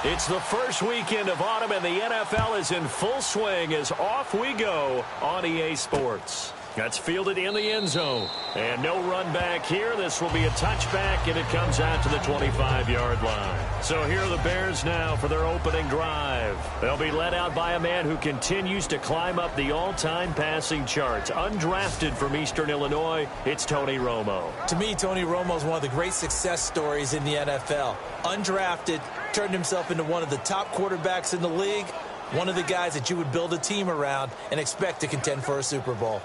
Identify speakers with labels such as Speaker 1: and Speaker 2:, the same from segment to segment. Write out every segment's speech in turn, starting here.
Speaker 1: It's the first weekend of autumn, and the NFL is in full swing as off we go on EA Sports. That's fielded in the end zone. And no run back here. This will be a touchback, and it comes out to the 25-yard line. So here are the Bears now for their opening drive. They'll be led out by a man who continues to climb up the all-time passing charts. Undrafted from Eastern Illinois, it's Tony Romo.
Speaker 2: To me, Tony Romo is one of the great success stories in the NFL. Undrafted, turned himself into one of the top quarterbacks in the league, one of the guys that you would build a team around and expect to contend for a Super Bowl.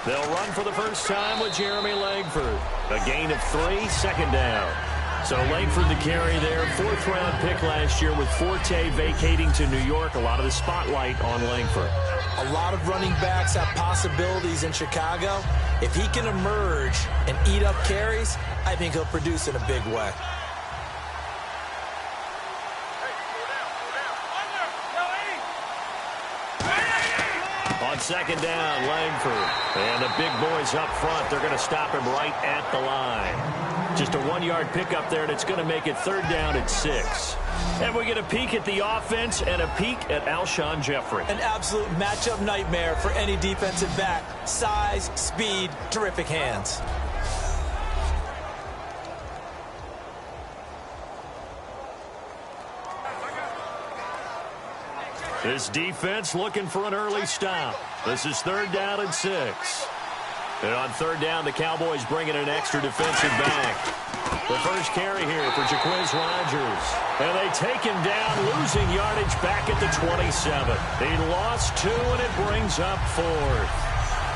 Speaker 1: They'll run for the first time with Jeremy Langford. A gain of 3, second down. So Langford the carry there, fourth-round pick last year with Forte vacating to New York. A lot of the spotlight on Langford.
Speaker 2: A lot of running backs have possibilities in Chicago. If he can emerge and eat up carries, I think he'll produce in a big way.
Speaker 1: On second down, Langford. And the big boys up front, they're going to stop him right at the line. Just a 1-yard pickup there, and it's going to make it third down at 6. And we get a peek at the offense and a peek at Alshon Jeffrey.
Speaker 2: An absolute matchup nightmare for any defensive back. Size, speed, terrific hands.
Speaker 1: This defense looking for an early stop. This is third down and 6. And on third down, the Cowboys bring in an extra defensive back. The first carry here for Jaquiz Rodgers. And they take him down, losing yardage back at the 27. He lost 2, and it brings up 4th.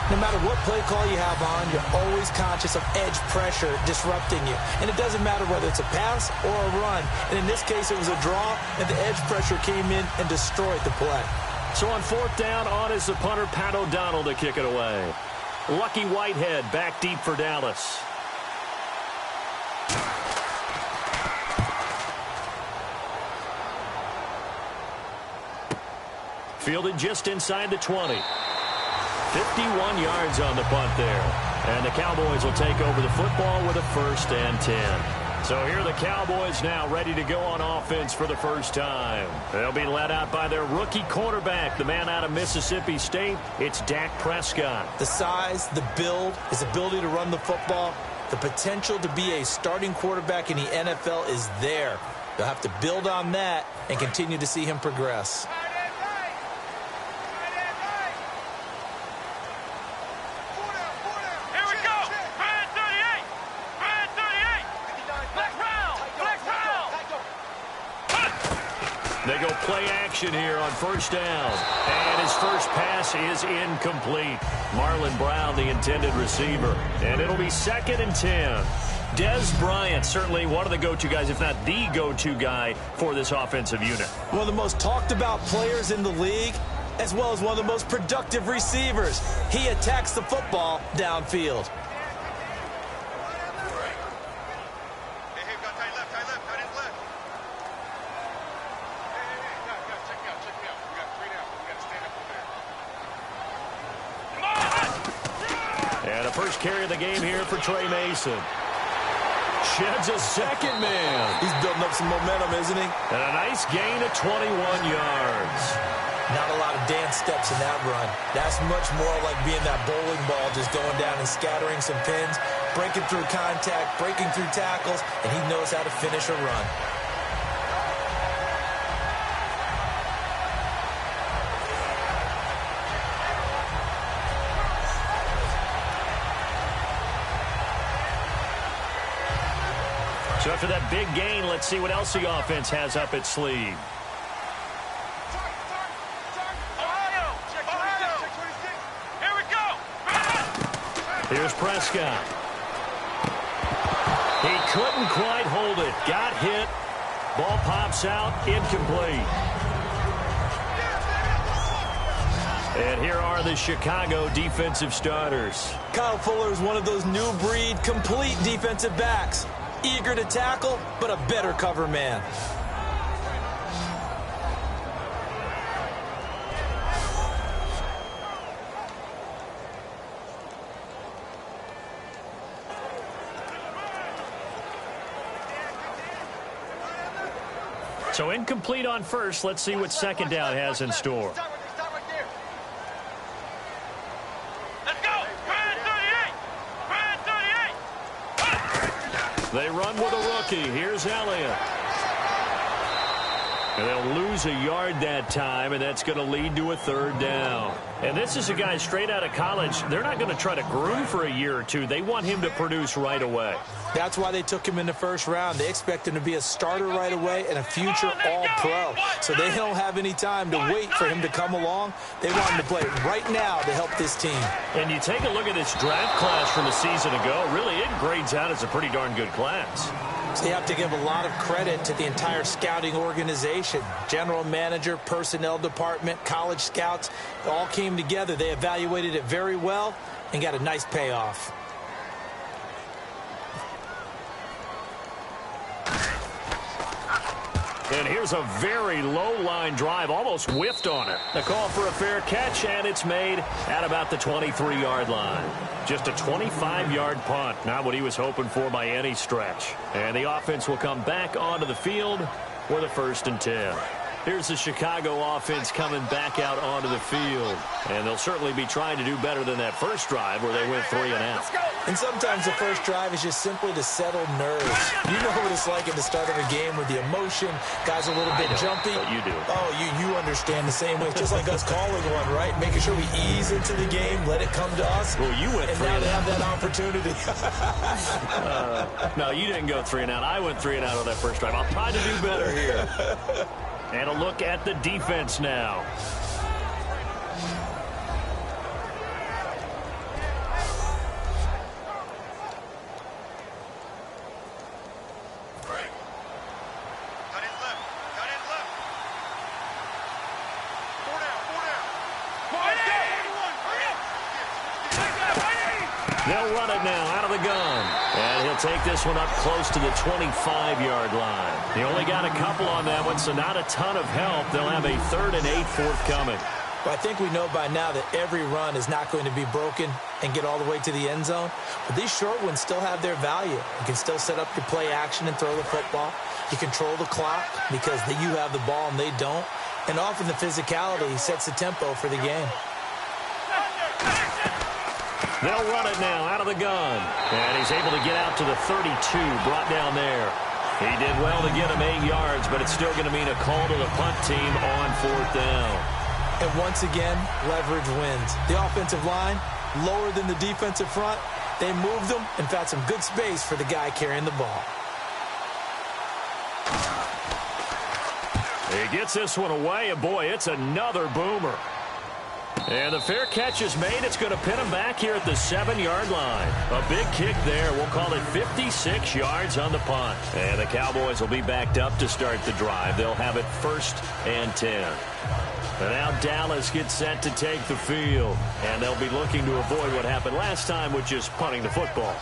Speaker 2: No matter what play call you have on, you're always conscious of edge pressure disrupting you. And it doesn't matter whether it's a pass or a run. And in this case, it was a draw, and the edge pressure came in and destroyed the play.
Speaker 1: So on fourth down, on is the punter, Pat O'Donnell, to kick it away. Lucky Whitehead back deep for Dallas. Fielded just inside the 20. 51 yards on the punt there. And the Cowboys will take over the football with a 1st and 10. So here are the Cowboys now ready to go on offense for the first time. They'll be led out by their rookie quarterback, the man out of Mississippi State. It's Dak Prescott.
Speaker 2: The size, the build, his ability to run the football, the potential to be a starting quarterback in the NFL is there. They'll have to build on that and continue to see him progress.
Speaker 1: They go play action here on first down. And his first pass is incomplete. Marlon Brown, the intended receiver. And it'll be 2nd and 10. Dez Bryant, certainly one of the go-to guys, if not the go-to guy for this offensive unit.
Speaker 2: One of the most talked about players in the league, as well as one of the most productive receivers. He attacks the football downfield.
Speaker 1: First carry of the game here for Trey Mason. Sheds a second man.
Speaker 2: He's building up some momentum, isn't he?
Speaker 1: And a nice gain of 21 yards.
Speaker 2: Not a lot of dance steps in that run. That's much more like being that bowling ball, just going down and scattering some pins, breaking through contact, breaking through tackles, and he knows how to finish a run.
Speaker 1: So after that big gain, let's see what else the offense has up its sleeve. Here's Prescott. He couldn't quite hold it. Got hit. Ball pops out. Incomplete. And here are the Chicago defensive starters.
Speaker 2: Kyle Fuller is one of those new breed, complete defensive backs. Eager to tackle, but a better cover man.
Speaker 1: So incomplete on first. Let's see what second down has in store.
Speaker 3: Let's go. Brand 38.
Speaker 1: They run with a rookie. Here's Elliott. And they'll lose a yard that time, and that's going to lead to a third down. And this is a guy straight out of college. They're not going to try to groom for a year or two. They want him to produce right away.
Speaker 2: That's why they took him in the first round. They expect him to be a starter right away and a future all-pro. So they don't have any time to wait for him to come along. They want him to play right now to help this team.
Speaker 1: And you take a look at this draft class from a season ago. Really, it grades out as a pretty darn good class.
Speaker 2: So you have to give a lot of credit to the entire scouting organization. General manager, personnel department, college scouts, all came together. They evaluated it very well and got a nice payoff.
Speaker 1: And here's a very low-line drive, almost whiffed on it. The call for a fair catch, and it's made at about the 23-yard line. Just a 25-yard punt, not what he was hoping for by any stretch. And the offense will come back onto the field for the 1st and 10. Here's the Chicago offense coming back out onto the field. And they'll certainly be trying to do better than that first drive where they went 3 and out.
Speaker 2: And sometimes the first drive is just simply to settle nerves. You know what it's like at the start of a game with the emotion. Guys are a little bit jumpy.
Speaker 1: But you do.
Speaker 2: Oh, you understand the same way. It's just like us calling one, right? Making sure we ease into the game, let it come to us.
Speaker 1: Well, you went 3 and out.
Speaker 2: And now they have that opportunity.
Speaker 1: No, you didn't go 3 and out. I went 3 and out on that first drive. I'll try to do better here. And a look at the defense now. They'll run it now out of the gun. And he'll take this one up close to the 25-yard line. He only got a couple on that one, so not a ton of help. They'll have a 3rd and 8 forthcoming.
Speaker 2: Well, I think we know by now that every run is not going to be broken and get all the way to the end zone. But these short ones still have their value. You can still set up your play action and throw the football. You control the clock because you have the ball and they don't. And often the physicality sets the tempo for the game.
Speaker 1: They'll run it now out of the gun. And he's able to get out to the 32, brought down there. He did well to get him 8 yards, but it's still going to mean a call to the punt team on 4th down.
Speaker 2: And once again, leverage wins. The offensive line, lower than the defensive front. They moved them and found some good space for the guy carrying the ball.
Speaker 1: He gets this one away, and boy, it's another boomer. And the fair catch is made. It's going to pin him back here at the 7-yard line. A big kick there. We'll call it 56 yards on the punt. And the Cowboys will be backed up to start the drive. They'll have it 1st and 10. And now Dallas gets set to take the field. And they'll be looking to avoid what happened last time, which is punting the football.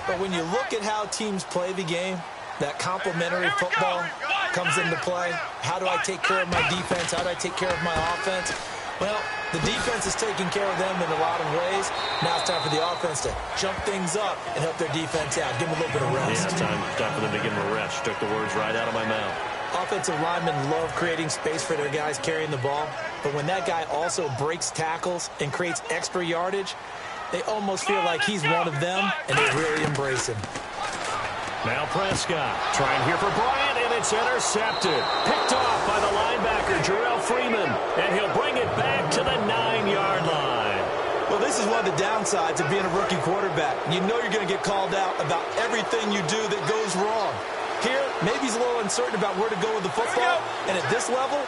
Speaker 2: But when you look at how teams play the game, that complementary football comes into play. How do I take care of my defense? How do I take care of my offense? Well, the defense is taking care of them in a lot of ways. Now it's time for the offense to jump things up and help their defense out. Give them a little bit of rest.
Speaker 1: Yeah, time for them to give them a rest. Took the words right out of my mouth.
Speaker 2: Offensive linemen love creating space for their guys carrying the ball. But when that guy also breaks tackles and creates extra yardage, they almost feel like he's one of them, and they really embrace him.
Speaker 1: Now Prescott trying here for Bryant, and it's intercepted. Picked off by the linebacker, Jarrell Freeman, and he'll bring it back to the 9-yard line.
Speaker 2: Well, this is one of the downsides of being a rookie quarterback. You know you're going to get called out about everything you do that goes wrong. Here, maybe he's a little uncertain about where to go with the football, and at this level,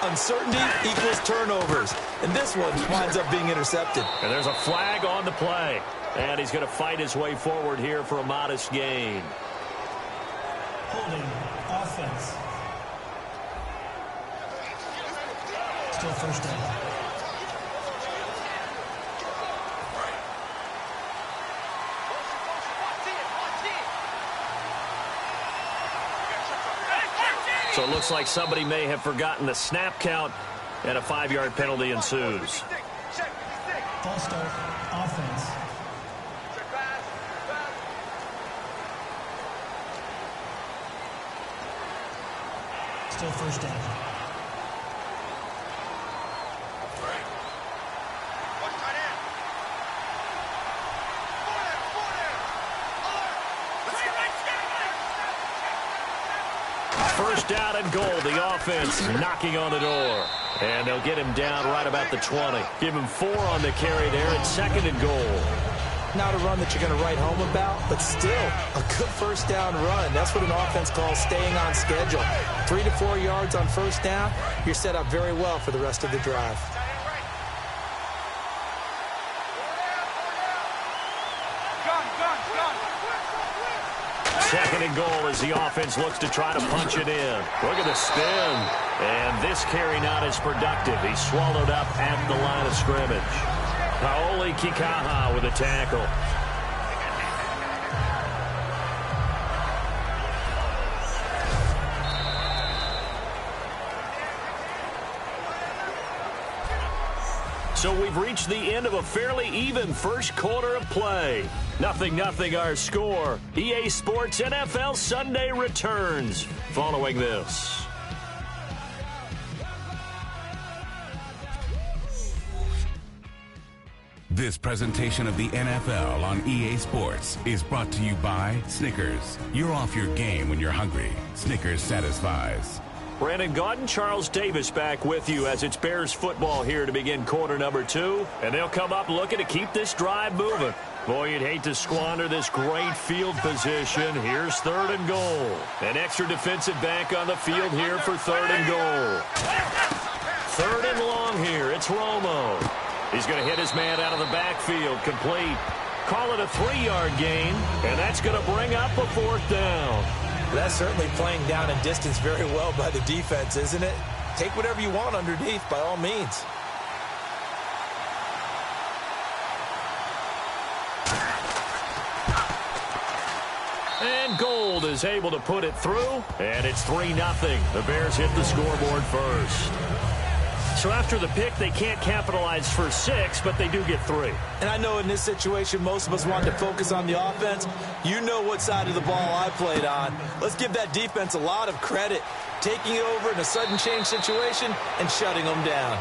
Speaker 2: uncertainty equals turnovers. And this one winds up being intercepted.
Speaker 1: And there's a flag on the play. And he's going to fight his way forward here for a modest gain.
Speaker 4: Holding offense. Still first down.
Speaker 1: So it looks like somebody may have forgotten the snap count, and a 5-yard penalty ensues.
Speaker 4: False start, offense. Still first down.
Speaker 1: First down and goal. The offense knocking on the door. And they'll get him down right about the 20. Give him 4 on the carry there at 2nd and goal.
Speaker 2: Not a run that you're going to write home about, but still a good first down run. That's what an offense calls staying on schedule. 3 to 4 yards on first down, you're set up very well for the rest of the drive.
Speaker 1: Second and goal as the offense looks to try to punch it in. Look at the spin. And this carry not as productive. He's swallowed up at the line of scrimmage. Paoli Kikaha with a tackle. So we've reached the end of a fairly even first quarter of play. 0-0 our score. EA Sports NFL Sunday returns following this.
Speaker 5: This presentation of the NFL on EA Sports is brought to you by Snickers. You're off your game when you're hungry. Snickers satisfies.
Speaker 1: Brandon Gaudin, Charles Davis back with you as it's Bears football here to begin quarter number 2. And they'll come up looking to keep this drive moving. Boy, you'd hate to squander this great field position. Here's 3rd and goal. An extra defensive back on the field here for 3rd and goal. 3rd and long here. It's Romo. He's going to hit his man out of the backfield. Complete. Call it a 3-yard gain. And that's going to bring up a 4th down.
Speaker 2: That's certainly playing down and distance very well by the defense, isn't it? Take whatever you want underneath, by all means.
Speaker 1: And Gold is able to put it through, and it's 3-0. The Bears hit the scoreboard first. So after the pick, they can't capitalize for 6, but they do get 3.
Speaker 2: And I know in this situation, most of us want to focus on the offense. You know what side of the ball I played on. Let's give that defense a lot of credit. Taking it over in a sudden change situation and shutting them down.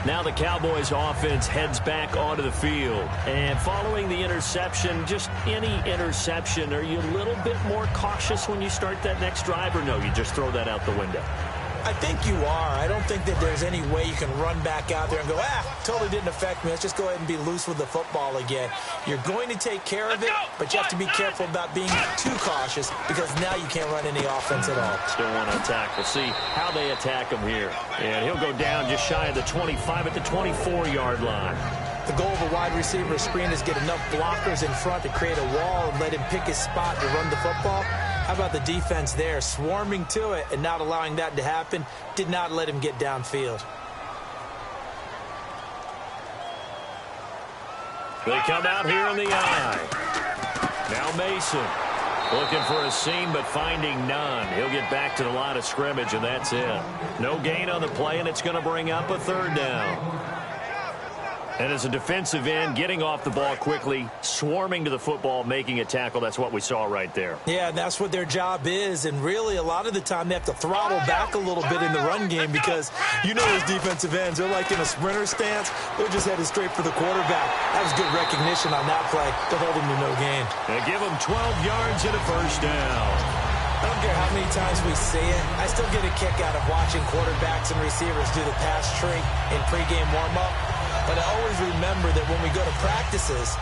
Speaker 1: Now the Cowboys offense heads back onto the field. And following the interception, just any interception, are you a little bit more cautious when you start that next drive, or no, you just throw that out the window?
Speaker 2: I think you are. I don't think that there's any way you can run back out there and go, totally didn't affect me. Let's just go ahead and be loose with the football again. You're going to take care of it, but you have to be careful about being too cautious because now you can't run any offense at all.
Speaker 1: Still want to attack. We'll see how they attack him here. And he'll go down just shy of the 25 at the 24-yard line.
Speaker 2: The goal of a wide receiver screen is get enough blockers in front to create a wall and let him pick his spot to run the football. How about the defense there, swarming to it and not allowing that to happen? Did not let him get downfield.
Speaker 1: They come out here in the eye. Now Mason looking for a seam, but finding none. He'll get back to the line of scrimmage, and that's it. No gain on the play, and it's going to bring up a 3rd down. And as a defensive end, getting off the ball quickly, swarming to the football, making a tackle, that's what we saw right there.
Speaker 2: Yeah, and that's what their job is. And really, a lot of the time, they have to throttle back a little bit in the run game because you know those defensive ends, they're like in a sprinter stance. They're just headed straight for the quarterback. That was good recognition on that play to hold them to no gain.
Speaker 1: They give them 12 yards and a first down.
Speaker 2: I don't care how many times we see it. I still get a kick out of watching quarterbacks and receivers do the pass trick in pregame warm-up. But I always remember that when we go to practices,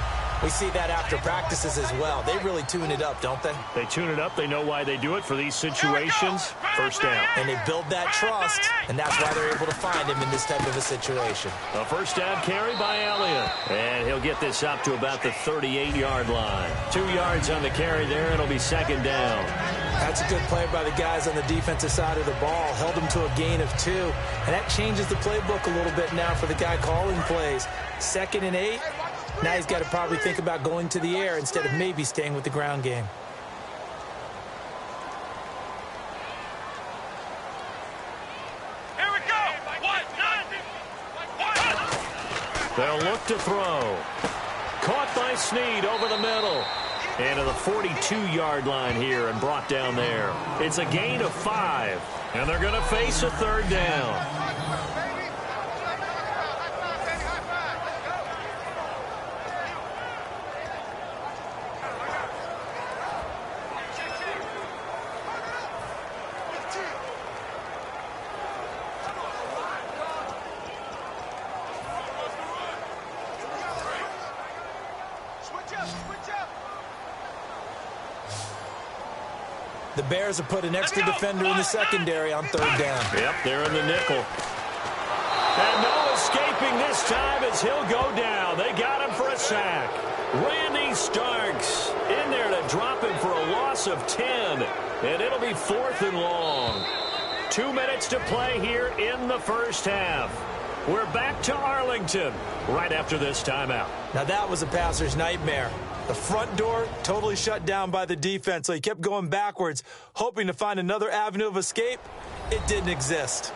Speaker 2: we see that after practices as well. They really tune it up, don't they?
Speaker 1: They tune it up. They know why they do it for these situations. First down.
Speaker 2: And they build that trust, and that's why they're able to find him in this type of a situation.
Speaker 1: A first down carry by Elliott. And he'll get this up to about the 38-yard line. 2 yards on the carry there. It'll be second down.
Speaker 2: That's a good play by the guys on the defensive side of the ball. Held them to a gain of 2. And that changes the playbook a little bit now for the guy calling plays. 2nd and 8. Now he's got to probably think about going to the air instead of maybe staying with the ground game.
Speaker 3: Here we go.
Speaker 1: They'll look to throw. Caught by Snead over the middle. And to the 42-yard line here and brought down there. It's a gain of 5. And they're going to face a third down.
Speaker 2: The Bears have put an extra defender in the secondary on third down.
Speaker 1: Yep, they're in the nickel. And no escaping this time as he'll go down. They got him for a sack. Randy Starks in there to drop him for a loss of 10. And it'll be 4th and long. 2 minutes to play here in the first half. We're back to Arlington right after this timeout.
Speaker 2: Now that was a passer's nightmare. The front door totally shut down by the defense, so he kept going backwards, hoping to find another avenue of escape. It didn't exist.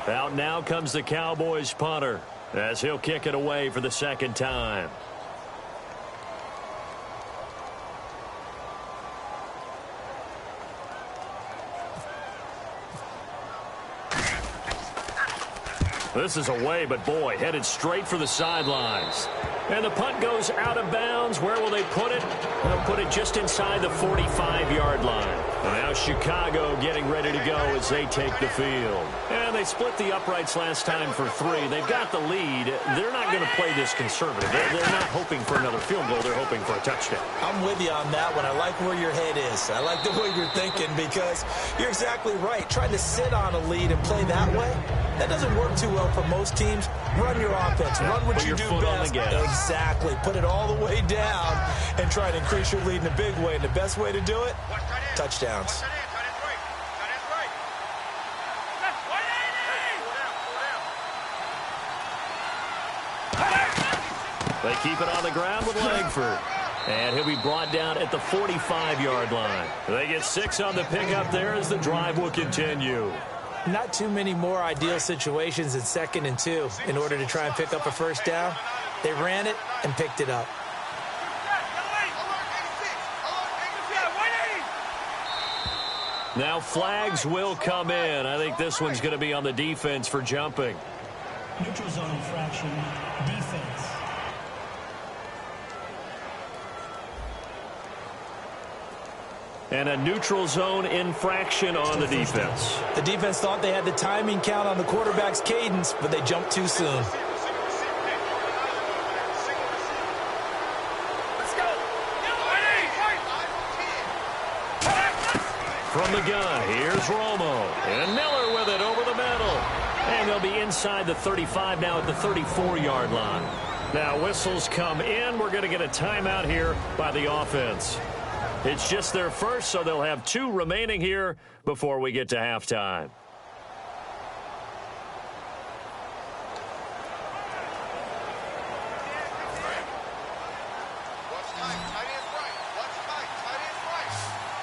Speaker 1: Out now comes the Cowboys punter as he'll kick it away for the second time. This is away, but boy, headed straight for the sidelines. And the punt goes out of bounds. Where will they put it? They'll put it just inside the 45-yard line. And now Chicago getting ready to go as they take the field. And they split the uprights last time for 3. They've got the lead. They're not going to play this conservative. They're not hoping for another field goal. They're hoping for a touchdown.
Speaker 2: I'm with you on that one. I like where your head is. I like the way you're thinking because you're exactly right. Trying to sit on a lead and play that way, that doesn't work too well for most teams. Run your offense. Run what you do best. Exactly. Put it all the way down and try to increase your lead in a big way. And the best way to do it, touchdowns.
Speaker 1: They keep it on the ground with Langford. And he'll be brought down at the 45-yard line. They get 6 on the pickup there as the drive will continue.
Speaker 2: Not too many more ideal situations in 2nd and 2 in order to try and pick up a first down. They ran it and picked it up.
Speaker 1: Now flags will come in. I think this one's going to be on the defense for jumping.
Speaker 4: Neutral zone infraction, defense.
Speaker 1: And a neutral zone infraction on the defense.
Speaker 2: The defense thought they had the timing count on the quarterback's cadence, but they jumped too soon.
Speaker 1: From the gun, here's Romo. And Miller with it over the middle. And they'll be inside the 35 now at the 34-yard line. Now whistles come in. We're going to get a timeout here by the offense. It's just their first, so they'll have 2 remaining here before we get to halftime.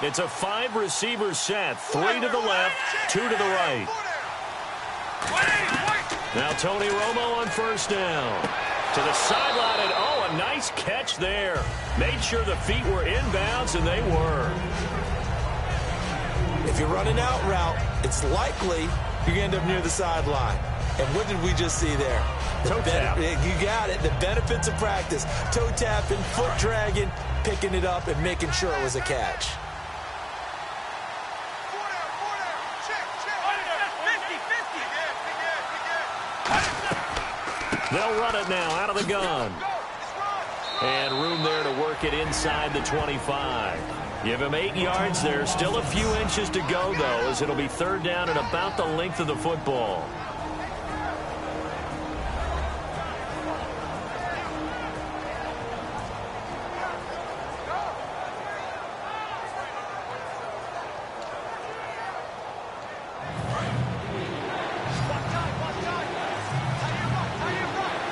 Speaker 1: It's a 5-receiver set. 3 to the left, 2 to the right. Now Tony Romo on first down. To the sideline, and oh, a nice catch there. Made sure the feet were inbounds, and they were.
Speaker 2: If you're running out route, it's likely you're going to end up near the sideline. And what did we just see there?
Speaker 1: Toe tap.
Speaker 2: You got it. The benefits of practice. Toe tapping, foot dragging, picking it up, and making sure it was a catch.
Speaker 1: They'll run it now out of the gun. And room there to work it inside the 25. Give him 8 yards there. Still a few inches to go, though, as it'll be third down and about the length of the football.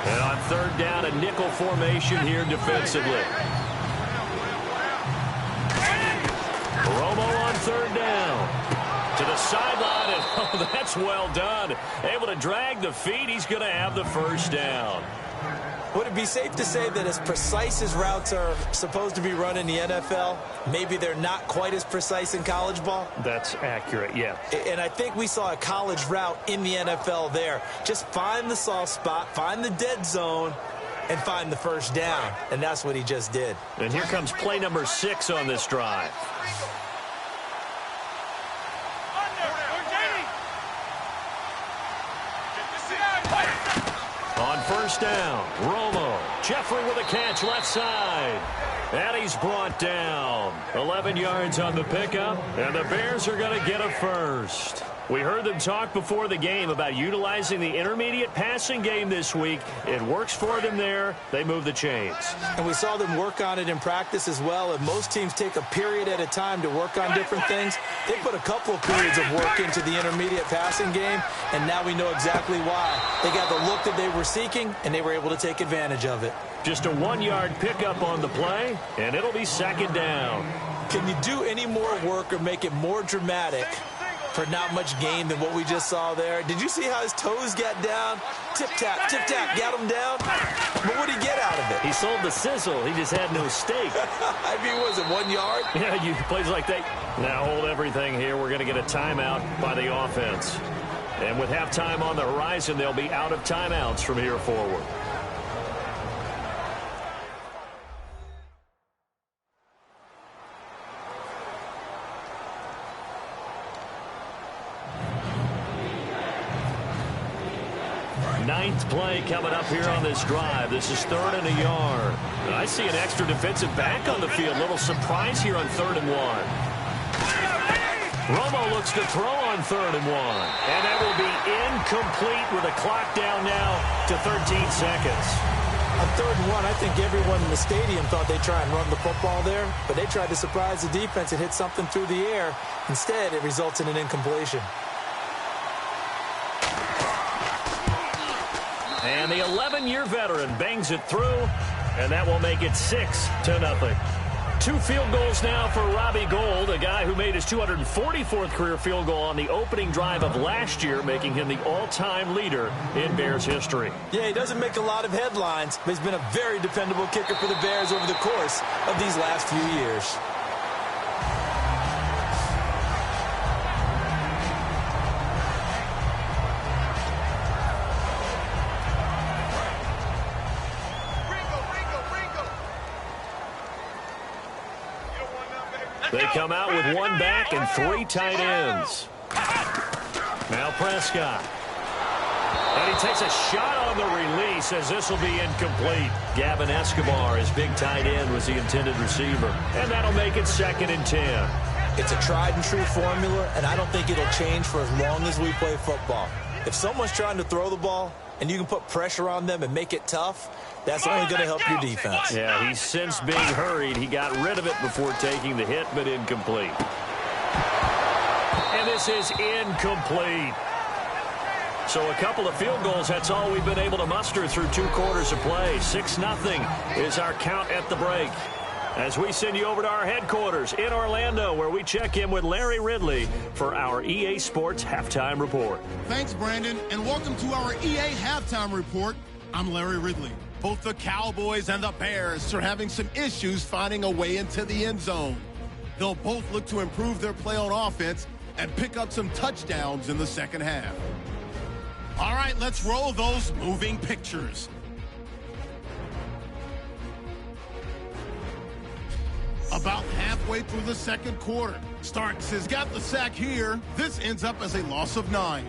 Speaker 1: And on third down, a nickel formation here defensively. Romo on third down. To the sideline, and oh, that's well done. Able to drag the feet. He's going to have the first down.
Speaker 2: Would it be safe to say that as precise as routes are supposed to be run in the NFL, maybe they're not quite as precise in college ball?
Speaker 1: That's accurate, yeah.
Speaker 2: And I think we saw a college route in the NFL there. Just find the soft spot, find the dead zone, and find the first down. And that's what he just did.
Speaker 1: And here comes play number 6 on this drive. On first down, Romo. Jeffrey with a catch left side. And he's brought down. 11 yards on the pickup, and the Bears are going to get a first. We heard them talk before the game about utilizing the intermediate passing game this week. It works for them there. They move the chains.
Speaker 2: And we saw them work on it in practice as well. And most teams take a period at a time to work on different things. They put a couple of periods of work into the intermediate passing game, and now we know exactly why. They got the look that they were seeking, and they were able to take advantage of it.
Speaker 1: Just a 1-yard pickup on the play, and it'll be second down.
Speaker 2: Can you do any more work or make it more dramatic for not much gain than what we just saw there? Did you see how his toes got down? Tip-tap, got him down. But what did he get out of it?
Speaker 1: He sold the sizzle. He just had no steak.
Speaker 2: I mean, was it 1 yard?
Speaker 1: Yeah, you plays like that. Now hold everything here. We're going to get a timeout by the offense. And with halftime on the horizon, they'll be out of timeouts from here forward. Ninth play coming up here on this drive. This is 3rd and a yard. I see an extra defensive back on the field. Little surprise here on 3rd and 1. Romo looks to throw on 3rd and 1. And that will be incomplete with a clock down now to 13 seconds.
Speaker 2: On 3rd and 1, I think everyone in the stadium thought they'd try and run the football there, but they tried to surprise the defense and hit something through the air. Instead, it results in an incompletion.
Speaker 1: And the 11-year veteran bangs it through, and that will make it 6-0. 2 field goals now for Robbie Gould, a guy who made his 244th career field goal on the opening drive of last year, making him the all-time leader in Bears history.
Speaker 2: Yeah, he doesn't make a lot of headlines, but he's been a very dependable kicker for the Bears over the course of these last few years.
Speaker 1: They come out with 1 back and 3 tight ends. Now Prescott. And he takes a shot on the release as this will be incomplete. Gavin Escobar, his big tight end, was the intended receiver. And that'll make it 2nd and 10.
Speaker 2: It's a tried and true formula, and I don't think it'll change for as long as we play football. If someone's trying to throw the ball and you can put pressure on them and make it tough, that's only going to help your defense.
Speaker 1: Yeah, he's since being hurried. He got rid of it before taking the hit, but incomplete. And this is incomplete. So a couple of field goals, that's all we've been able to muster through 2 quarters of play. 6-0 is our count at the break. as we send you over to our headquarters in Orlando, where we check in with Larry Ridley for our EA Sports Halftime Report.
Speaker 6: Thanks, Brandon, and welcome to our EA Halftime Report. I'm Larry Ridley. Both the Cowboys and the Bears are having some issues finding a way into the end zone. They'll both look to improve their play on offense and pick up some touchdowns in the second half. All right, let's roll those moving pictures. About halfway through the second quarter, Starks has got the sack here. This ends up as a loss of 9.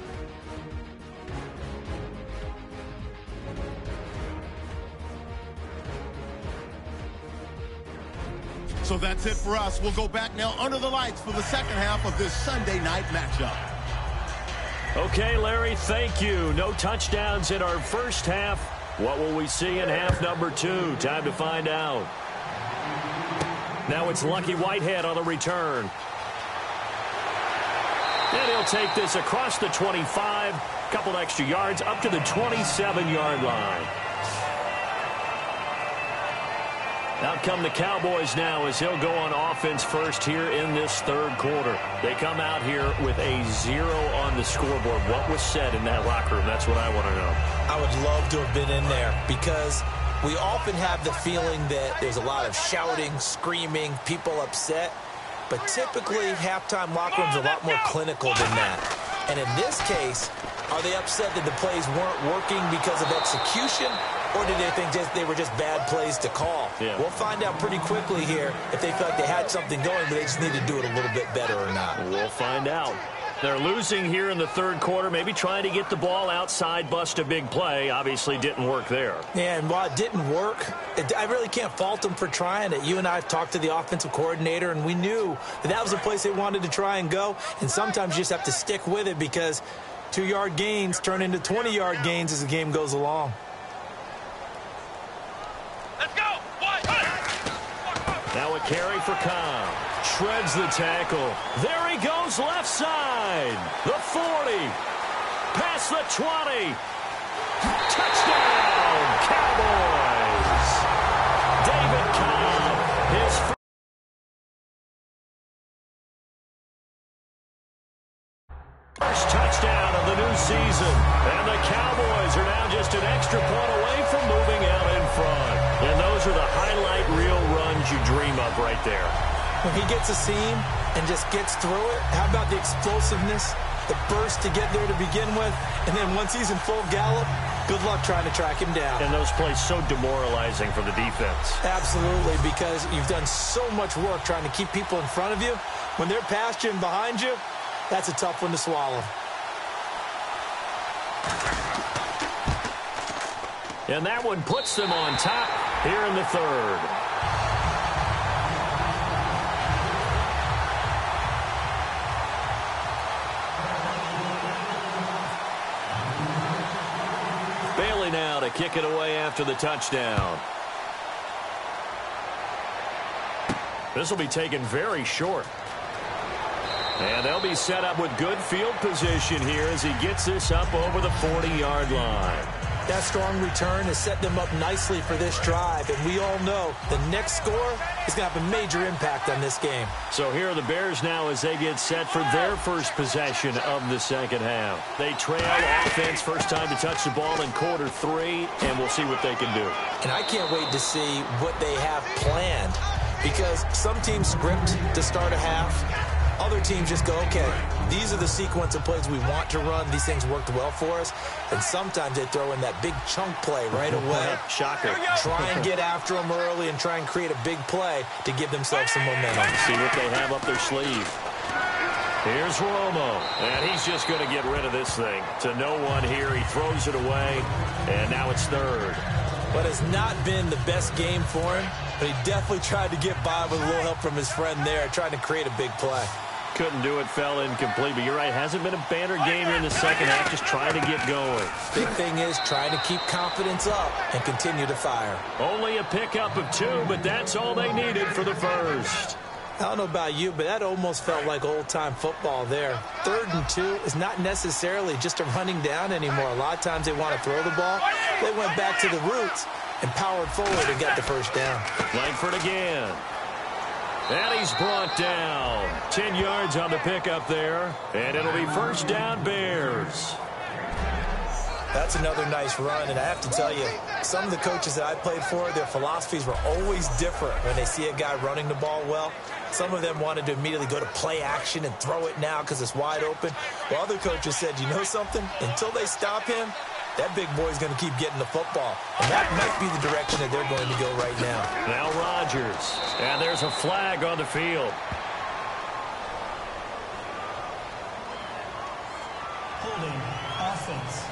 Speaker 6: So that's it for us. We'll go back now under the lights for the second half of this Sunday night matchup.
Speaker 1: Okay, Larry, thank you. No touchdowns in our first half. What will we see in half number 2? Time to find out. Now it's Lucky Whitehead on the return. And he'll take this across the 25, couple extra yards up to the 27-yard line. Out come the Cowboys now as he'll go on offense first here in this third quarter. They come out here with a 0 on the scoreboard. What was said in that locker room? That's what I want to know.
Speaker 2: I would love to have been in there because we often have the feeling that there's a lot of shouting, screaming, people upset. But typically, halftime locker rooms are a lot more clinical than that. And in this case, are they upset that the plays weren't working because of execution? Or did they think they were just bad plays to call?
Speaker 1: Yeah.
Speaker 2: We'll find out pretty quickly here if they felt like they had something going, but they just need to do it a little bit better or not.
Speaker 1: We'll find out. They're losing here in the third quarter, maybe trying to get the ball outside, bust a big play. Obviously didn't work there.
Speaker 2: Yeah, and while it didn't work, I really can't fault them for trying it. You and I have talked to the offensive coordinator, and we knew that was a place they wanted to try and go. And sometimes you just have to stick with it because 2-yard gains turn into 20-yard gains as the game goes along.
Speaker 3: Let's go!
Speaker 1: Now a carry for Cobb. Shreds the tackle. There he goes left side. The 40. Past the 20. Touchdown, Cowboys. David Cobb. His first touchdown of the new season. And the Cowboys are now just an extra point away from moving out in front. And those are the highlight reel runs you dream of right there.
Speaker 2: When he gets a seam and just gets through it, how about the explosiveness, the burst to get there to begin with, and then once he's in full gallop, good luck trying to track him down.
Speaker 1: And those plays so demoralizing for the defense.
Speaker 2: Absolutely, because you've done so much work trying to keep people in front of you. When they're past you and behind you, that's a tough one to swallow.
Speaker 1: And that one puts them on top here in the third. Bailey now to kick it away after the touchdown. This will be taken very short. And they'll be set up with good field position here as he gets this up over the 40-yard line.
Speaker 2: That strong return has set them up nicely for this drive, and we all know the next score is going to have a major impact on this game.
Speaker 1: So here are the Bears now as they get set for their first possession of the second half. They trail offense, first time to touch the ball in quarter 3, and we'll see what they can do.
Speaker 2: And I can't wait to see what they have planned, because some teams script to start a half. Other teams just go, okay, these are the sequence of plays we want to run. These things worked well for us. And sometimes they throw in that big chunk play right away.
Speaker 1: Shocker.
Speaker 2: Try and get after them early and try and create a big play to give themselves some momentum.
Speaker 1: See what they have up their sleeve. Here's Romo, and he's just going to get rid of this thing. To no one here, he throws it away, and now it's third.
Speaker 2: But it's not been the best game for him, but he definitely tried to get by with a little help from his friend there, trying to create a big play.
Speaker 1: Couldn't do it, fell incomplete, but you're right, hasn't been a banner game here in the second half, just trying to get going.
Speaker 2: Big thing is trying to keep confidence up and continue to fire.
Speaker 1: Only a pickup of 2, but that's all they needed for the first.
Speaker 2: I don't know about you, but that almost felt like old-time football there. 3rd and 2 is not necessarily just a running down anymore. A lot of times they want to throw the ball. They went back to the roots. and powered forward and got the first down.
Speaker 1: Langford again. And he's brought down. 10 yards on the pickup there. And it'll be first down, Bears.
Speaker 2: That's another nice run, and I have to tell you, some of the coaches that I played for, their philosophies were always different when they see a guy running the ball well. Some of them wanted to immediately go to play action and throw it now because it's wide open. While other coaches said, you know something? Until they stop him, that big boy's going to keep getting the football. And that might be the direction that they're going to go right now.
Speaker 1: Now Rodgers. And there's a flag on the field.
Speaker 4: Holding offense.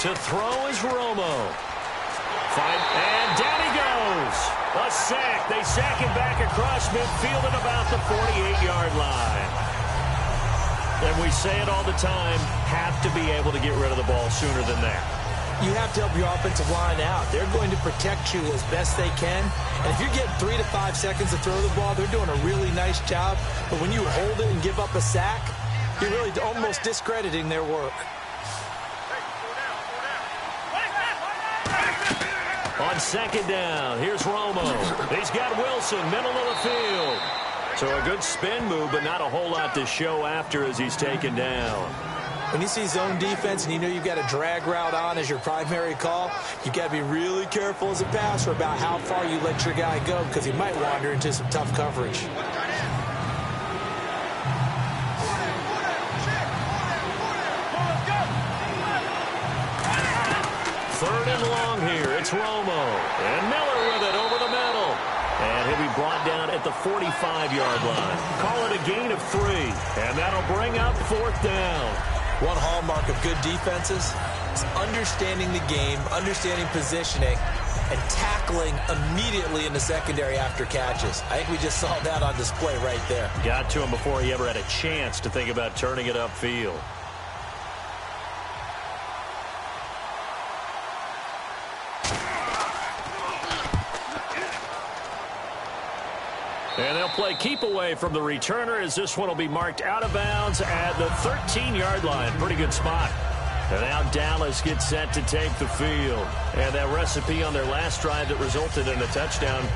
Speaker 1: To throw is Romo. And down he goes. A sack. They sack him back across midfield at about the 48-yard line. And we say it all the time, have to be able to get rid of the ball sooner than that.
Speaker 2: You have to help your offensive line out. They're going to protect you as best they can. And if you're getting 3 to 5 seconds to throw the ball, they're doing a really nice job. But when you hold it and give up a sack, you're really almost discrediting their work.
Speaker 1: On second down, here's Romo. He's got Wilson, middle of the field. So a good spin move, but not a whole lot to show after as he's taken down.
Speaker 2: When you see zone defense and you know you've got a drag route on as your primary call, you've got to be really careful as a passer about how far you let your guy go because he might wander into some tough coverage.
Speaker 1: Third and long here. It's Romo. And Miller with it over the middle. And he'll be brought down at the 45-yard line. Call it a gain of 3. And that'll bring up fourth down.
Speaker 2: One hallmark of good defenses is understanding the game, understanding positioning, and tackling immediately in the secondary after catches. I think we just saw that on display right there.
Speaker 1: Got to him before he ever had a chance to think about turning it upfield. And they'll play keep away from the returner as this one will be marked out of bounds at the 13-yard line. Pretty good spot. And now Dallas gets set to take the field. And that recipe on their last drive that resulted in a touchdown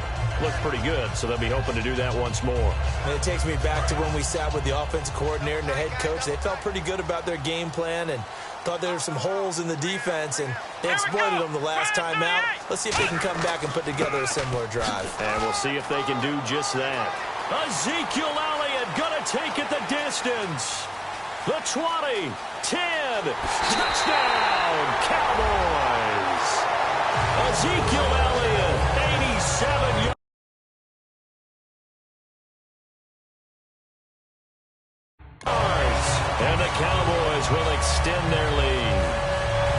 Speaker 1: looked pretty good, so they'll be hoping to do that once more.
Speaker 2: And it takes me back to when we sat with the offensive coordinator and the head coach. They felt pretty good about their game plan and thought there were some holes in the defense, and they exploited them the last time out. Let's see if they can come back and put together a similar drive.
Speaker 1: And we'll see if they can do just that. Ezekiel Elliott going to take it the distance. The 20, 10, touchdown, Cowboys. Ezekiel Elliott, 87 yards. And the Cowboys will extend their lead.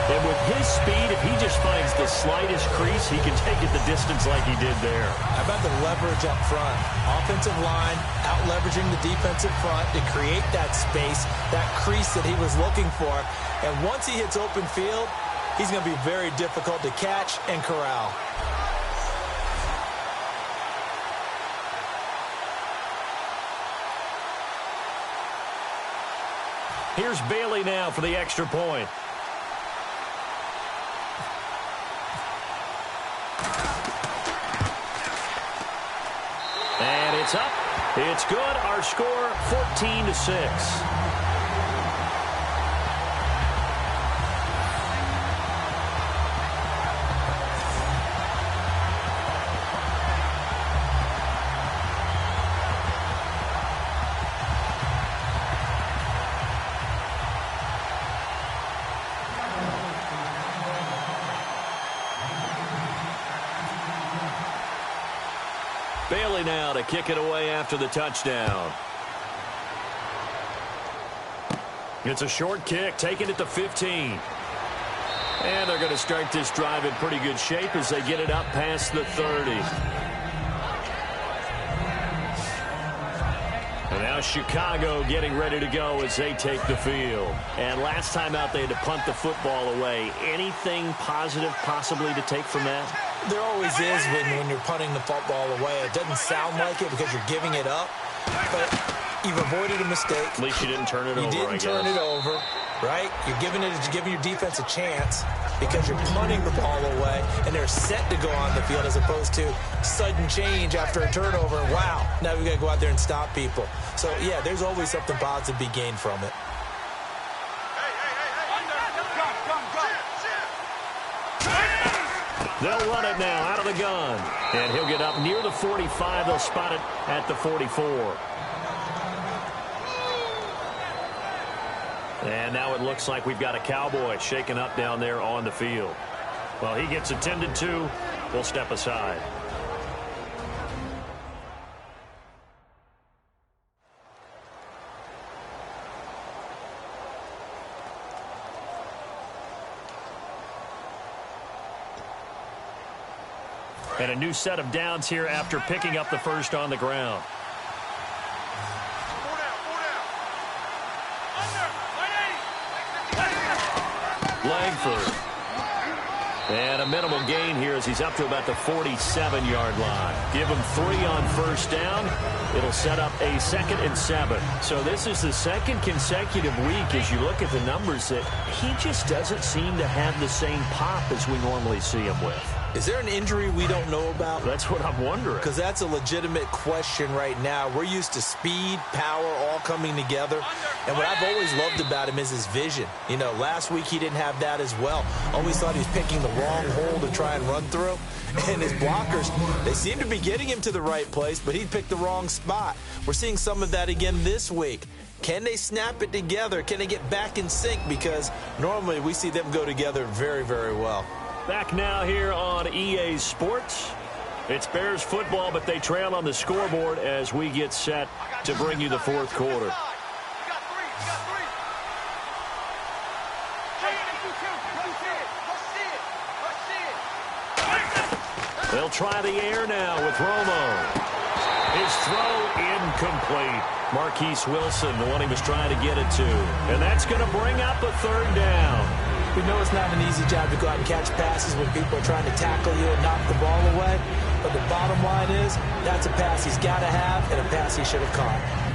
Speaker 1: And with his speed, if he just finds the slightest crease, he can take it the distance like he did there.
Speaker 2: How about the leverage up front? Offensive line out-leveraging the defensive front to create that space, that crease that he was looking for. And once he hits open field, he's going to be very difficult to catch and corral.
Speaker 1: Here's Bailey now for the extra point. And it's up. It's good. Our score, 14-6. Bailey now to kick it away after the touchdown. It's a short kick, taking it to 15. And they're going to start this drive in pretty good shape as they get it up past the 30. And now Chicago getting ready to go as they take the field. And last time out, they had to punt the football away. Anything positive possibly to take from that?
Speaker 2: There always is when you're punting the football away. It doesn't sound like it because you're giving it up, but you've avoided a mistake.
Speaker 1: At least you didn't turn it over,
Speaker 2: You didn't turn it over, right? You're giving your defense a chance because you're punting the ball away, and they're set to go on the field as opposed to sudden change after a turnover. And wow, now we've got to go out there and stop people. So, yeah, there's always something positive to be gained from it.
Speaker 1: They'll run it now out of the gun. And he'll get up near the 45. They'll spot it at the 44. And now it looks like we've got a Cowboy shaken up down there on the field. Well, he gets attended to. We'll step aside. And a new set of downs here after picking up the first on the ground. Langford. And a minimal gain here as he's up to about the 47-yard line. Give him 3 on first down. It'll set up a 2nd and 7. So this is the second consecutive week as you look at the numbers that he just doesn't seem to have the same pop as we normally see him with.
Speaker 2: Is there an injury we don't know about?
Speaker 1: That's what I'm wondering.
Speaker 2: Because that's a legitimate question right now. We're used to speed, power, all coming together. And what I've always loved about him is his vision. You know, last week he didn't have that as well. Always thought he was picking the wrong hole to try and run through. And his blockers, they seem to be getting him to the right place, but he picked the wrong spot. We're seeing some of that again this week. Can they snap it together? Can they get back in sync? Because normally we see them go together very, very well.
Speaker 1: Back now here on EA Sports. It's Bears football, but they trail on the scoreboard as we get set to bring you the fourth quarter. They'll try the air now with Romo. His throw incomplete. Marquise Wilson, the one he was trying to get it to. And that's going to bring up a 3rd down.
Speaker 2: We know it's not an easy job to go out and catch passes when people are trying to tackle you and knock the ball away. But the bottom line is that's a pass he's got to have and a pass he should have caught.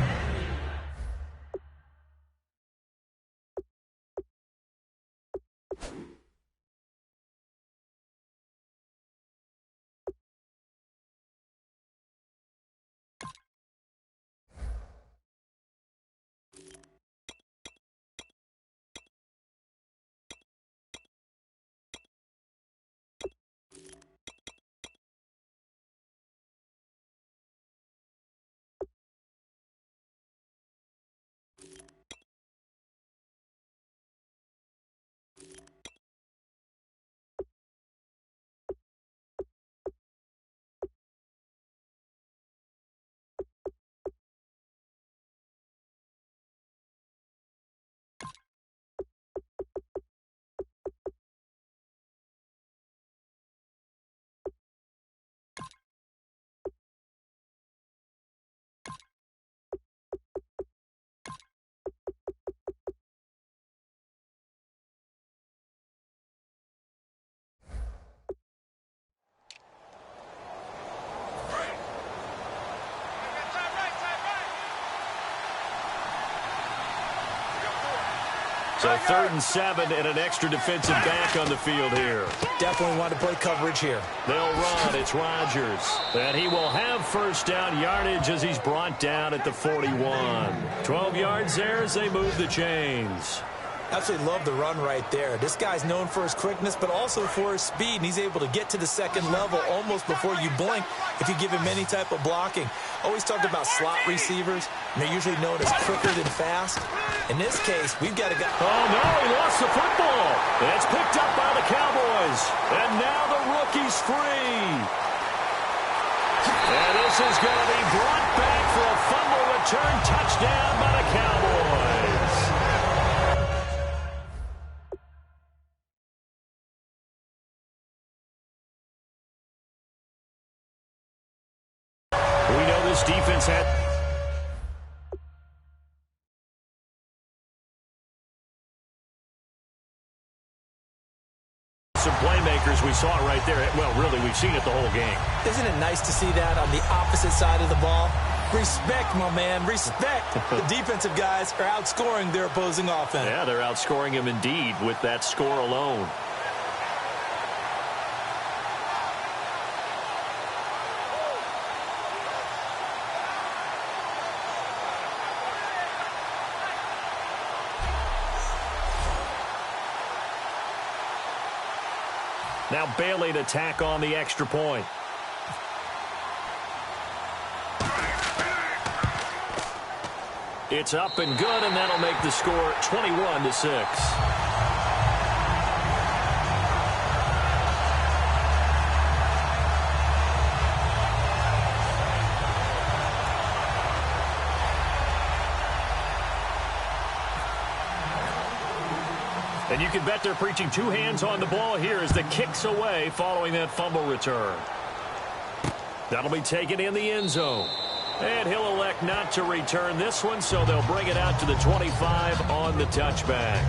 Speaker 1: So 3rd and 7 and an extra defensive back on the field here.
Speaker 2: Definitely want to play coverage here.
Speaker 1: They'll run. It's Rodgers. And he will have first down yardage as he's brought down at the 41. 12 yards there as they move the chains.
Speaker 2: Absolutely love the run right there. This guy's known for his quickness, but also for his speed. And he's able to get to the 2nd level almost before you blink if you give him any type of blocking. Always talk about slot receivers, and they're usually known as quicker than fast. In this case, we've got a guy.
Speaker 1: Oh, no, he lost the football. And it's picked up by the Cowboys. And now the rookie's free. And this is going to be brought back for a fumble return touchdown by the Cowboys. We know this defense had... playmakers. We saw it right there. Well, really, we've seen it the whole game.
Speaker 2: Isn't it nice to see that on the opposite side of the ball? Respect, my man, respect. The defensive guys are outscoring their opposing offense.
Speaker 1: Yeah, they're outscoring him indeed with that score alone. Now Bailey to tack on the extra point. It's up and good, and that'll make the score 21-6. And you can bet they're preaching two hands on the ball here as the kick's away following that fumble return. That'll be taken in the end zone. And he'll elect not to return this one, so they'll bring it out to the 25 on the touchback.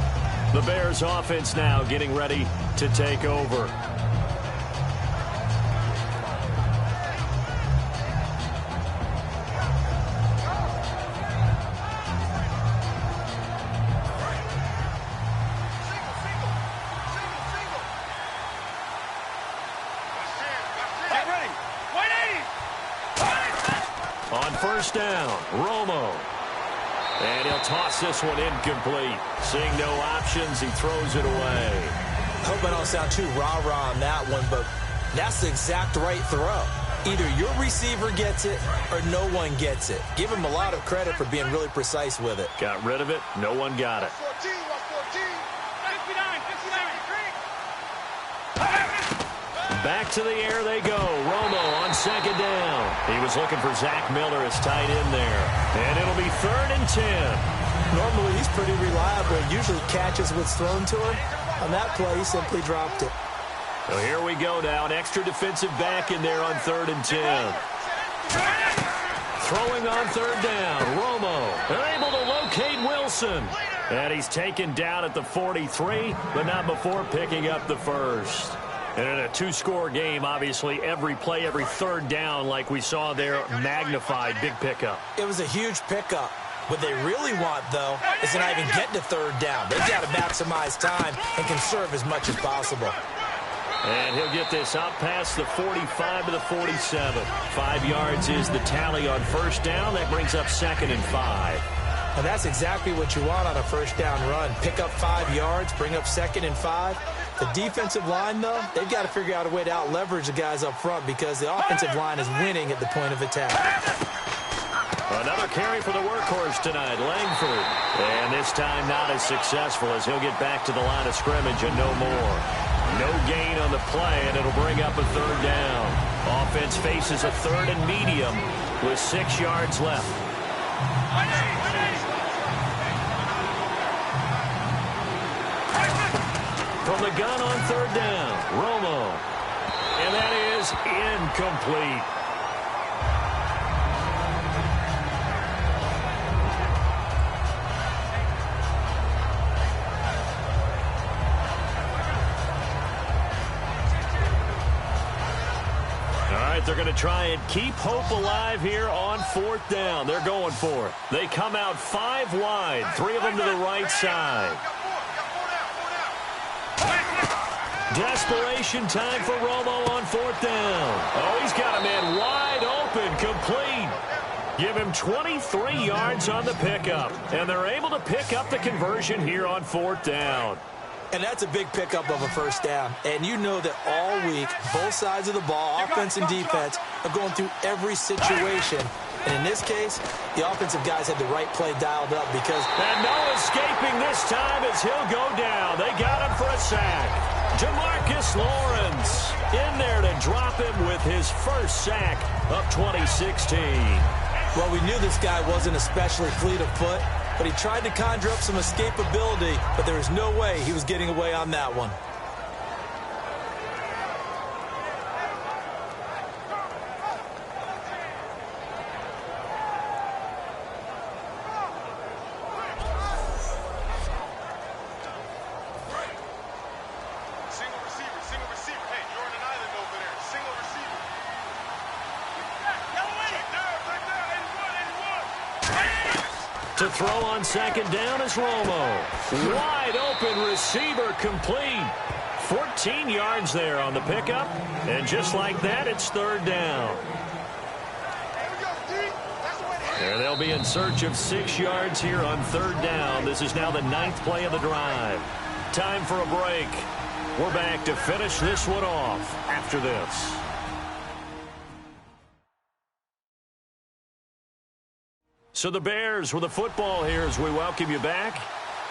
Speaker 1: The Bears offense now getting ready to take over. First down, Romo. And he'll toss this one incomplete. Seeing no options, he throws it away.
Speaker 2: Hope I don't sound too rah-rah on that one, but that's the exact right throw. Either your receiver gets it or no one gets it. Give him a lot of credit for being really precise with it.
Speaker 1: Got rid of it. No one got it.
Speaker 3: 14, 59.
Speaker 1: Back to the air they go. Romo on second down. He was looking for Zach Miller as tight end there. And it'll be 3rd and 10.
Speaker 2: Normally he's pretty reliable. Usually catches what's thrown to him. On that play, he simply dropped it.
Speaker 1: So here we go now. An extra defensive back in there on 3rd and 10. Throwing on 3rd down. Romo. They're able to locate Wilson. And he's taken down at the 43, but not before picking up the first. And in a two-score game, obviously, every play, every 3rd down, like we saw there, magnified, big pickup.
Speaker 2: It was a huge pickup. What they really want, though, is to not even get to 3rd down. They've got to maximize time and conserve as much as possible.
Speaker 1: And he'll get this out past the 45 to the 47. 5 yards is the tally on first down. That brings up 2nd and 5.
Speaker 2: And that's exactly what you want on a first down run. Pick up 5 yards, bring up 2nd and 5. The defensive line, though, they've got to figure out a way to out-leverage the guys up front because the offensive line is winning at the point of attack.
Speaker 1: Another carry for the workhorse tonight, Langford. And this time not as successful as he'll get back to the line of scrimmage and no more. No gain on the play, and it'll bring up a 3rd down. Offense faces a 3rd and medium with 6 yards left. From the gun on 3rd down, Romo. And that is incomplete. All right, they're going to try and keep hope alive here on 4th down. They're going for it. They come out 5 wide, 3 of them to the right side. Desperation time for Romo on 4th down. Oh, he's got a man wide open, complete. Give him 23 yards on the pickup. And they're able to pick up the conversion here on 4th down.
Speaker 2: And that's a big pickup of a first down. And you know that all week, both sides of the ball, offense and defense, are going through every situation. And in this case, the offensive guys had the right play dialed up because...
Speaker 1: And no escaping this time as he'll go down. They got him for a sack. Demarcus Lawrence in there to drop him with his first sack of 2016.
Speaker 2: Well, we knew this guy wasn't especially fleet of foot, but he tried to conjure up some escapability, but there was no way he was getting away on that one.
Speaker 3: Single receiver,
Speaker 1: To throw on second down is Romo. Wide open receiver complete. 14 yards there on the pickup. And just like that, it's third down. And they'll be in search of 6 yards here on third down. This is now the 9th play of the drive. Time for a break. We're back to finish this one off after this. So the Bears with the football here as we welcome you back.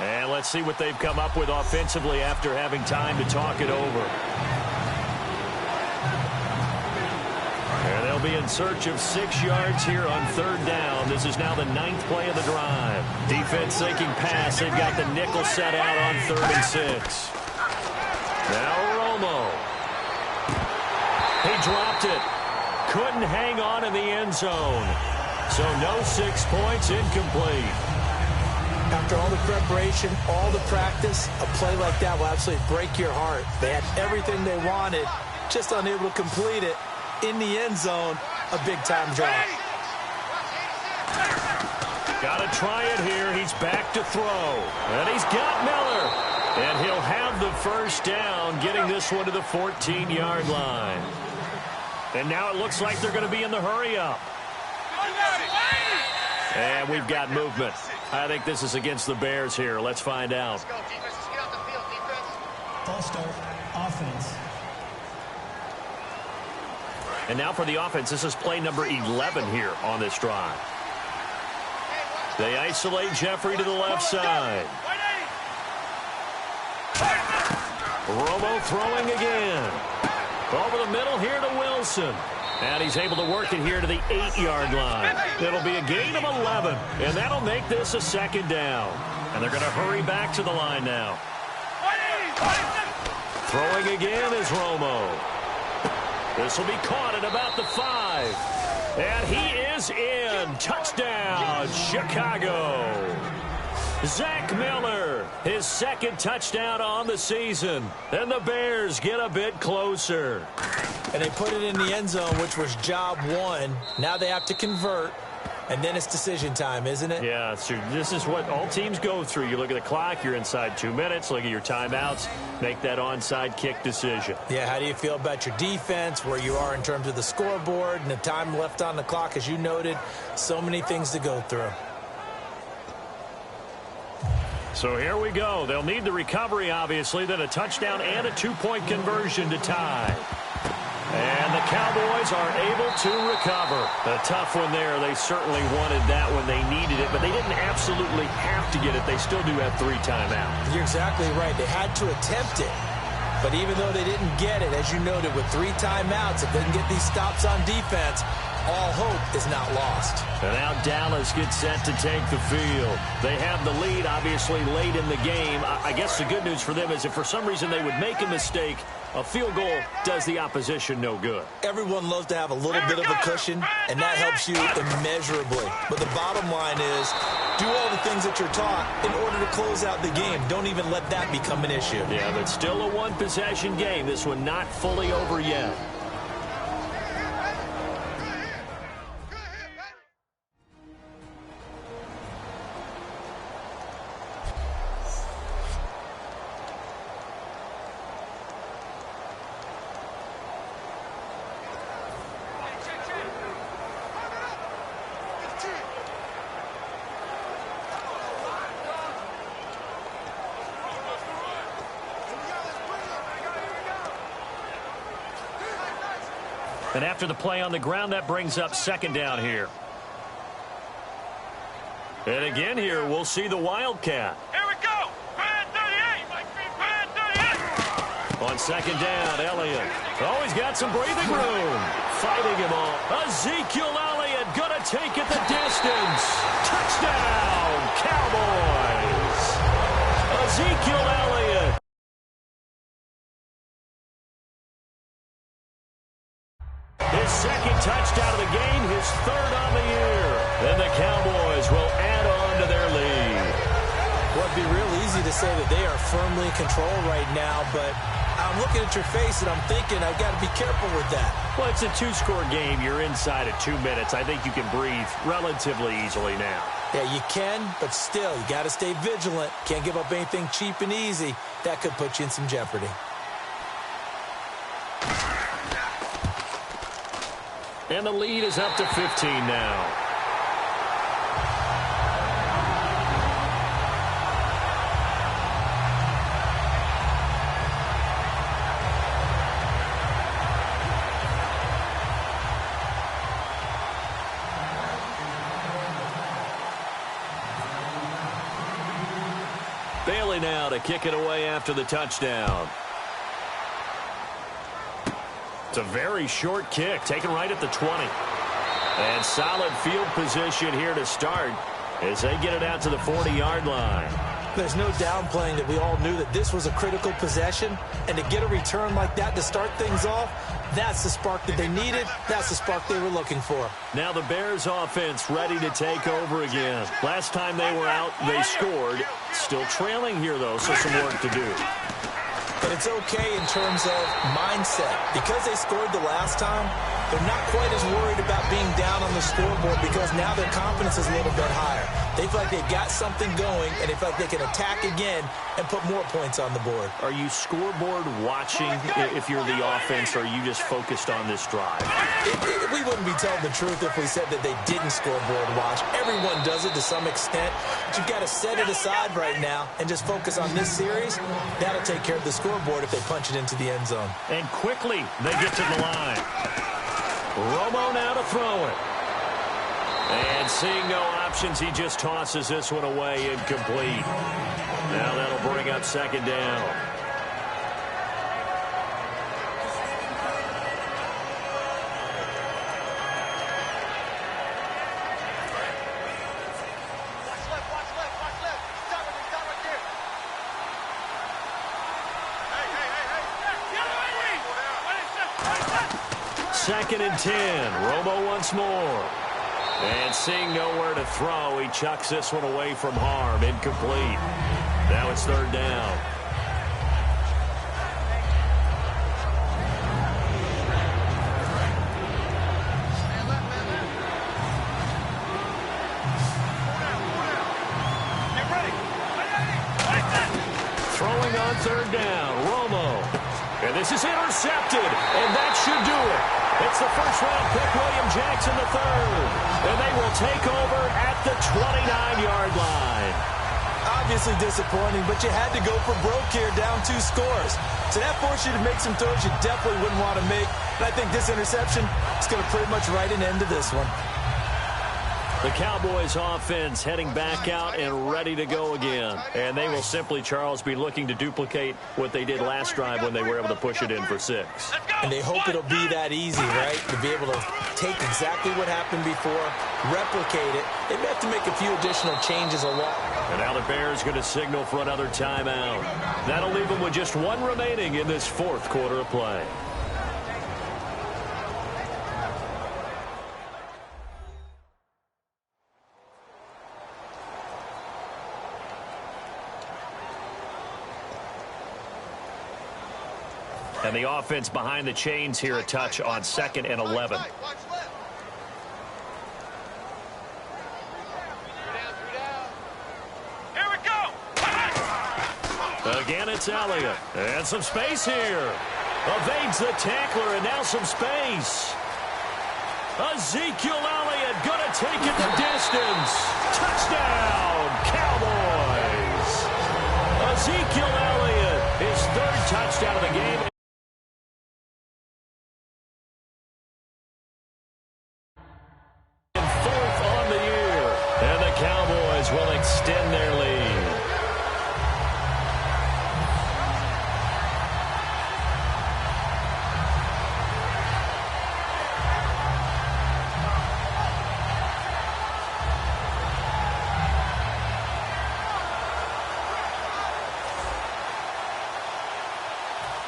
Speaker 1: And let's see what they've come up with offensively after having time to talk it over. And they'll be in search of 6 yards here on third down. This is now the 9th play of the drive. Defense sinking pass. They've got the nickel set out on 3rd and 6. Now Romo. He dropped it. Couldn't hang on in the end zone. So no 6 points, incomplete.
Speaker 2: After all the preparation, all the practice, a play like that will absolutely break your heart. They had everything they wanted, just unable to complete it. In the end zone, a big-time drop.
Speaker 1: Got to try it here. He's back to throw. And he's got Miller. And he'll have the first down, getting this one to the 14-yard line. And now it looks like they're going to be in the hurry-up. And we've got movement. I think this is against the Bears here. Let's find out.
Speaker 4: False start, offense.
Speaker 1: And now for the offense, this is play number 11 here on this drive. They isolate Jeffrey to the left side. Romo throwing again. Over the middle here to Wilson. And he's able to work it here to the 8-yard line. It'll be a gain of 11, and that'll make this a second down. And they're going to hurry back to the line now. Throwing again is Romo. This will be caught at about the 5. And he is in. Touchdown, Chicago. Zach Miller, his 2nd touchdown on the season. And the Bears get a bit closer.
Speaker 2: And they put it in the end zone, which was job 1. Now they have to convert, and then it's decision time, isn't it?
Speaker 1: Yeah, this is what all teams go through. You look at the clock, you're inside 2 minutes, look at your timeouts, make that onside kick decision.
Speaker 2: Yeah, how do you feel about your defense, where you are in terms of the scoreboard, and the time left on the clock, as you noted, so many things to go through.
Speaker 1: So here we go. They'll need the recovery, obviously, then a touchdown and a 2-point conversion to tie. And the Cowboys are able to recover. A tough one there. They certainly wanted that when they needed it, but they didn't absolutely have to get it. They still do have 3 timeouts.
Speaker 2: You're exactly right. They had to attempt it. But even though they didn't get it, as you noted, with 3 timeouts, if they can get these stops on defense, all hope is not lost.
Speaker 1: And now Dallas gets set to take the field. They have the lead, obviously, late in the game. I guess the good news for them is if for some reason they would make a mistake, a field goal does the opposition no good.
Speaker 2: Everyone loves to have a little bit of a cushion, and that helps you immeasurably. But the bottom line is, do all the things that you're taught in order to close out the game. Don't even let that become an issue.
Speaker 1: Yeah, but still a one-possession game. This one not fully over yet. And after the play on the ground, that brings up 2nd down here. And again here, we'll see the Wildcat.
Speaker 3: Here we go. Bad 38. Bad 38.
Speaker 1: On 2nd down, Elliott. Oh, he's got some breathing room. Fighting him off. Ezekiel Elliott gonna take it the distance. Touchdown, Cowboys. Ezekiel Elliott. His 2nd touchdown of the game, his 3rd on the year. And the Cowboys will add on to their lead.
Speaker 2: Well, it'd be real easy to say that they are firmly in control right now, but Now, I'm looking at your face, and I'm thinking I've got to be careful with that.
Speaker 1: Well, it's a two-score game. You're inside at 2 minutes. I think you can breathe relatively easily now.
Speaker 2: Yeah, you can, but still, you got to stay vigilant. Can't give up anything cheap and easy. That could put you in some jeopardy.
Speaker 1: And the lead is up to 15 now. Bailey now to kick it away after the touchdown. It's a very short kick, taken right at the 20. And solid field position here to start as they get it out to the 40-yard line.
Speaker 2: There's no downplaying that we all knew that this was a critical possession, and to get a return like that to start things off, that's the spark that they needed. That's the spark they were looking for.
Speaker 1: Now the Bears offense ready to take over again. Last time they were out, they scored. Still trailing here, though, so some work to do.
Speaker 2: But it's okay in terms of mindset. Because they scored the last time, they're not quite as worried about being down on the scoreboard because now their confidence is a little bit higher. They feel like they've got something going, and they feel like they can attack again and put more points on the board.
Speaker 1: Are you scoreboard watching if you're the offense, or are you just focused on this drive?
Speaker 2: We wouldn't be telling the truth if we said that they didn't scoreboard watch. Everyone does it to some extent. But you've got to set it aside right now and just focus on this series. That'll take care of the scoreboard if they punch it into the end zone.
Speaker 1: And quickly, they get to the line. Romo now to throw it. And seeing no options, he just tosses this one away incomplete. Now that'll bring up second down. Second and 10. Romo once more. And seeing nowhere to throw, he chucks this one away from harm. Incomplete. Now it's third down. Throwing on third down. Romo. And this is intercepted. And that should do it. It's the first-round pick, William Jackson III. And they will take over at the 29-yard line.
Speaker 2: Obviously disappointing, but you had to go for broke here, down 2 scores. So that forced you to make some throws you definitely wouldn't want to make. And I think this interception is going to pretty much write an end to this one.
Speaker 1: The Cowboys offense heading back out and ready to go again. And they will simply, Charles, be looking to duplicate what they did last drive when they were able to push it in for 6.
Speaker 2: And they hope it'll be that easy, right? To be able to take exactly what happened before, replicate it. They may have to make a few additional changes along.
Speaker 1: And now the Bears going to signal for another timeout. That'll leave them with just one remaining in this fourth quarter of play. And the offense behind the chains here, a touch on 2nd and 11.
Speaker 3: Here we go.
Speaker 1: Again, it's Elliott. And some space here. Evades the tackler, and now some space. Ezekiel Elliott going to take it the distance. Touchdown, Cowboys. Ezekiel Elliott, his 3rd touchdown of the game. And 4th on the year. And the Cowboys will extend their lead.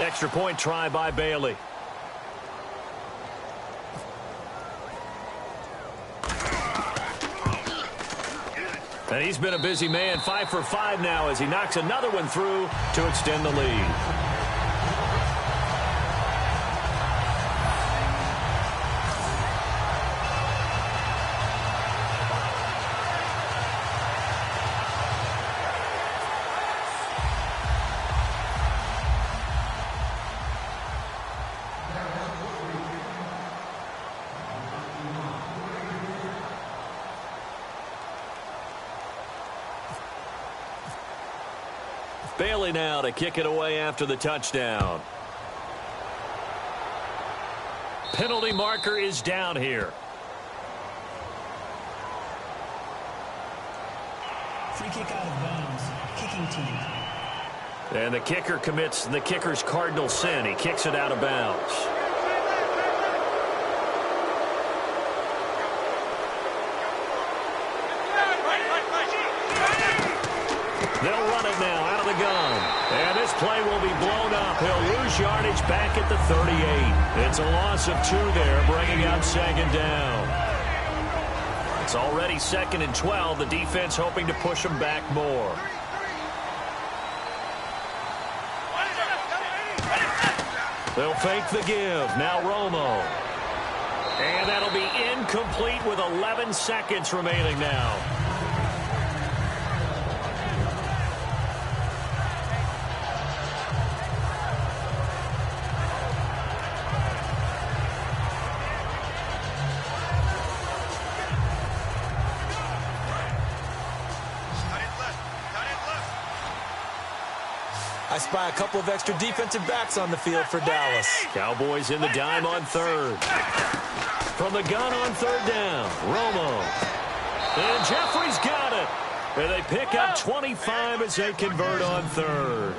Speaker 1: Extra point try by Bailey. And he's been a busy man, 5 for 5 now as he knocks another one through to extend the lead. Bailey now to kick it away after the touchdown. Penalty marker is down here.
Speaker 4: Free kick out of bounds. Kicking team.
Speaker 1: And the kicker commits the kicker's cardinal sin. He kicks it out of bounds. They'll run it now out of the gun. And this play will be blown up. He'll lose yardage back at the 38. It's a loss of 2 there, bringing out second down. It's already 2nd and 12. The defense hoping to push them back more. They'll fake the give. Now Romo. And that'll be incomplete with 11 seconds remaining now.
Speaker 2: I spy a couple of extra defensive backs on the field for Dallas.
Speaker 1: Cowboys in the dime on 3rd. From the gun on 3rd down, Romo. And Jeffrey's got it. And they pick up 25 as they convert on 3rd.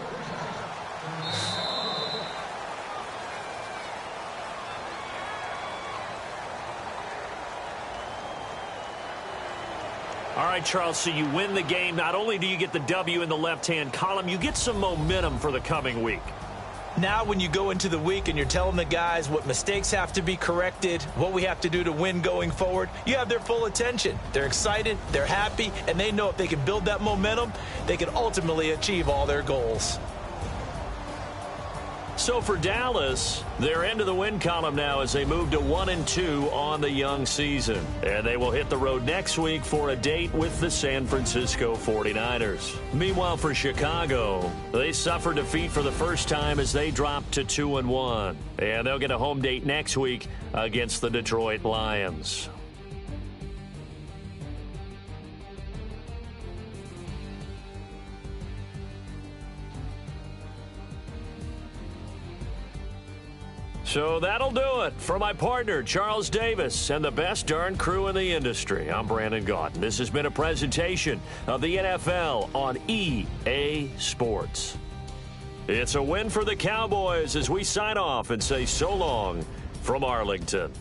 Speaker 1: All right, Charles, so you win the game. Not only do you get the W in the left-hand column, you get some momentum for the coming week.
Speaker 2: Now when you go into the week and you're telling the guys what mistakes have to be corrected, what we have to do to win going forward, you have their full attention. They're excited, they're happy, and they know if they can build that momentum, they can ultimately achieve all their goals.
Speaker 1: So for Dallas, they're into the win column now as they move to 1-2 on the young season. And they will hit the road next week for a date with the San Francisco 49ers. Meanwhile, for Chicago, they suffered defeat for the first time as they dropped to 2-1. And they'll get a home date next week against the Detroit Lions. So that'll do it for my partner, Charles Davis, and the best darn crew in the industry. I'm Brandon Gaudin. This has been a presentation of the NFL on EA Sports. It's a win for the Cowboys as we sign off and say so long from Arlington.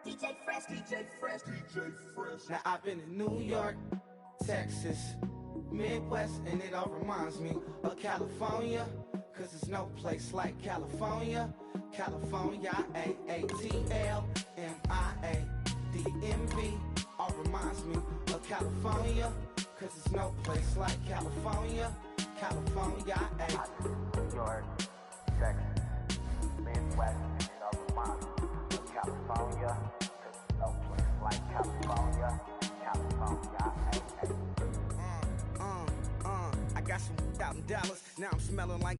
Speaker 7: DJ Fresh, DJ Fresh, DJ Fresh.
Speaker 8: Now I've been in New York, Texas, Midwest, and it all reminds me of California, cause there's no place like California. California, AATLMIA-DMV, all reminds me of California, cause there's no place like California. California,
Speaker 9: New York, Texas, Midwest, and it all reminds me of California, cause there's no place like California. California,
Speaker 8: I got some out in Dallas, now I'm smelling like